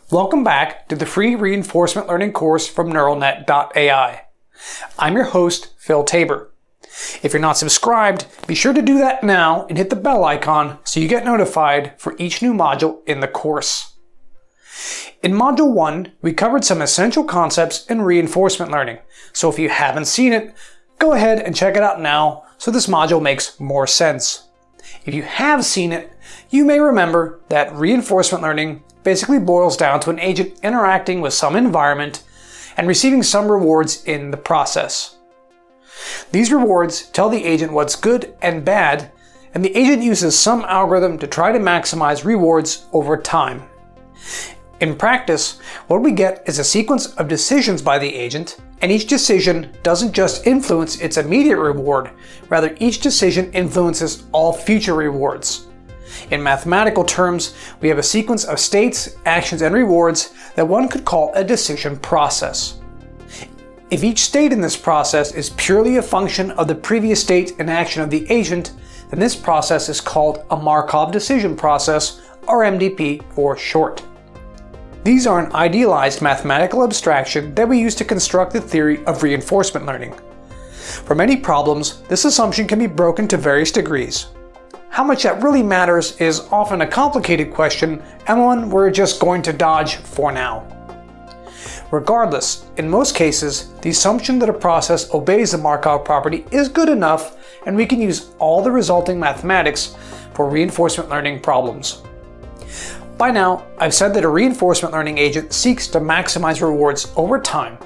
Welcome back to the free reinforcement learning course from neuralnet.ai. I'm your host, Phil Tabor. If you're not subscribed, be sure to do that now and hit the bell icon so you get notified for each new module in the course. In Module 1, we covered some essential concepts in reinforcement learning, so if you haven't seen it, go ahead and check it out now so this module makes more sense. If you have seen it, you may remember that reinforcement learning basically boils down to an agent interacting with some environment and receiving some rewards in the process. These rewards tell the agent what's good and bad, and the agent uses some algorithm to try to maximize rewards over time. In practice, what we get is a sequence of decisions by the agent, and each decision doesn't just influence its immediate reward, rather each decision influences all future rewards. In mathematical terms, we have a sequence of states, actions, and rewards that one could call a decision process. If each state in this process is purely a function of the previous state and action of the agent, then this process is called a Markov Decision Process, or MDP for short. These are an idealized mathematical abstraction that we use to construct the theory of reinforcement learning. For many problems, this assumption can be broken to various degrees. How much that really matters is often a complicated question and one we're just going to dodge for now. Regardless, in most cases, the assumption that a process obeys the Markov property is good enough, and we can use all the resulting mathematics for reinforcement learning problems. By now, I've said that a reinforcement learning agent seeks to maximize rewards over time.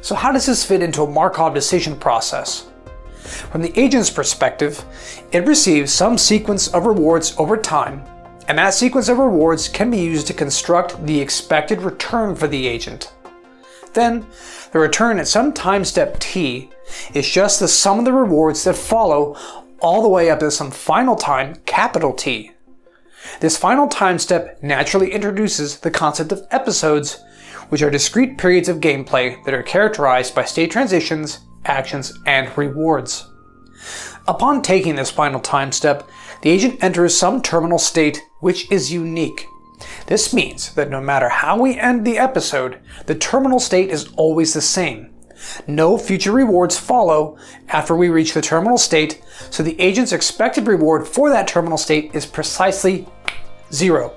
So how does this fit into a Markov decision process? From the agent's perspective, it receives some sequence of rewards over time, and that sequence of rewards can be used to construct the expected return for the agent. Then, the return at some time step t is just the sum of the rewards that follow all the way up to some final time, capital T. This final time step naturally introduces the concept of episodes, which are discrete periods of gameplay that are characterized by state transitions, actions, and rewards. Upon taking this final time step, the agent enters some terminal state which is unique. This means that no matter how we end the episode, the terminal state is always the same. No future rewards follow after we reach the terminal state, so the agent's expected reward for that terminal state is precisely 0.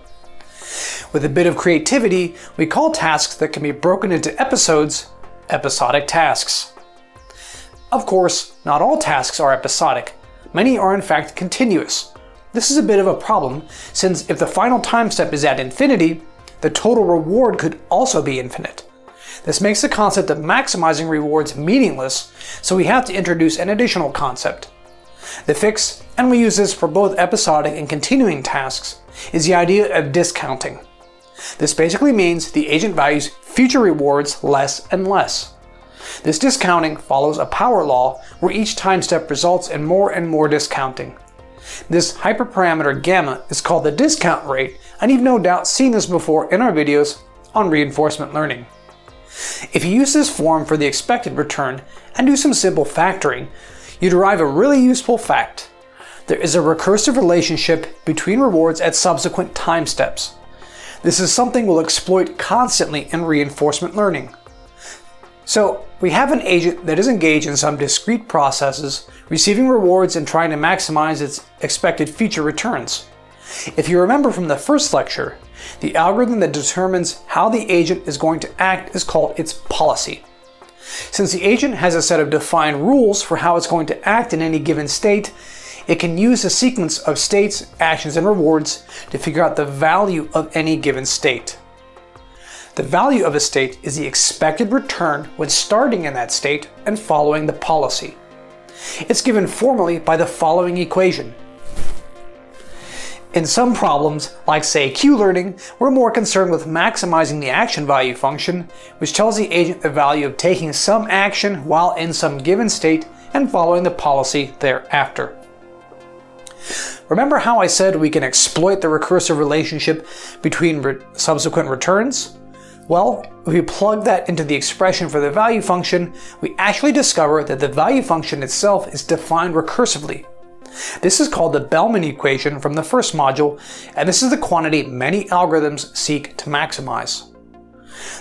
With a bit of creativity, we call tasks that can be broken into episodes episodic tasks. Of course, not all tasks are episodic. Many are in fact continuous. This is a bit of a problem, since if the final time step is at infinity, the total reward could also be infinite. This makes the concept of maximizing rewards meaningless, so we have to introduce an additional concept. The fix, and we use this for both episodic and continuing tasks, is the idea of discounting. This basically means the agent values future rewards less and less. This discounting follows a power law where each time step results in more and more discounting. This hyperparameter gamma is called the discount rate, and you've no doubt seen this before in our videos on reinforcement learning. If you use this form for the expected return and do some simple factoring, you derive a really useful fact. There is a recursive relationship between rewards at subsequent time steps. This is something we'll exploit constantly in reinforcement learning. So, we have an agent that is engaged in some discrete processes, receiving rewards and trying to maximize its expected future returns. If you remember from the first lecture, the algorithm that determines how the agent is going to act is called its policy. Since the agent has a set of defined rules for how it's going to act in any given state, it can use a sequence of states, actions, and rewards to figure out the value of any given state. The value of a state is the expected return when starting in that state and following the policy. It's given formally by the following equation. In some problems, like say Q-learning, we're more concerned with maximizing the action value function, which tells the agent the value of taking some action while in some given state and following the policy thereafter. Remember how I said we can exploit the recursive relationship between subsequent returns? Well, if we plug that into the expression for the value function, we actually discover that the value function itself is defined recursively. This is called the Bellman Equation from the first module, and this is the quantity many algorithms seek to maximize.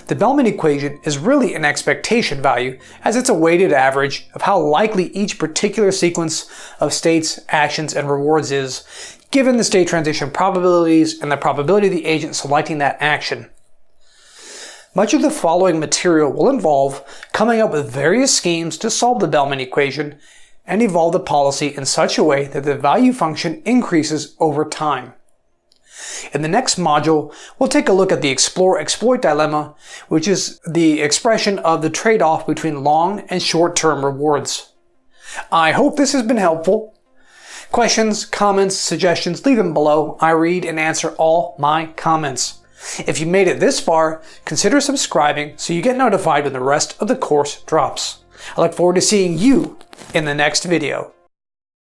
The Bellman equation is really an expectation value, as it's a weighted average of how likely each particular sequence of states, actions, and rewards is, given the state transition probabilities and the probability of the agent selecting that action. Much of the following material will involve coming up with various schemes to solve the Bellman equation and evolve the policy in such a way that the value function increases over time. In the next module, we'll take a look at the explore-exploit dilemma, which is the expression of the trade-off between long and short-term rewards. I hope this has been helpful. Questions, comments, suggestions, leave them below. I read and answer all my comments. If you made it this far, consider subscribing so you get notified when the rest of the course drops. I look forward to seeing you in the next video.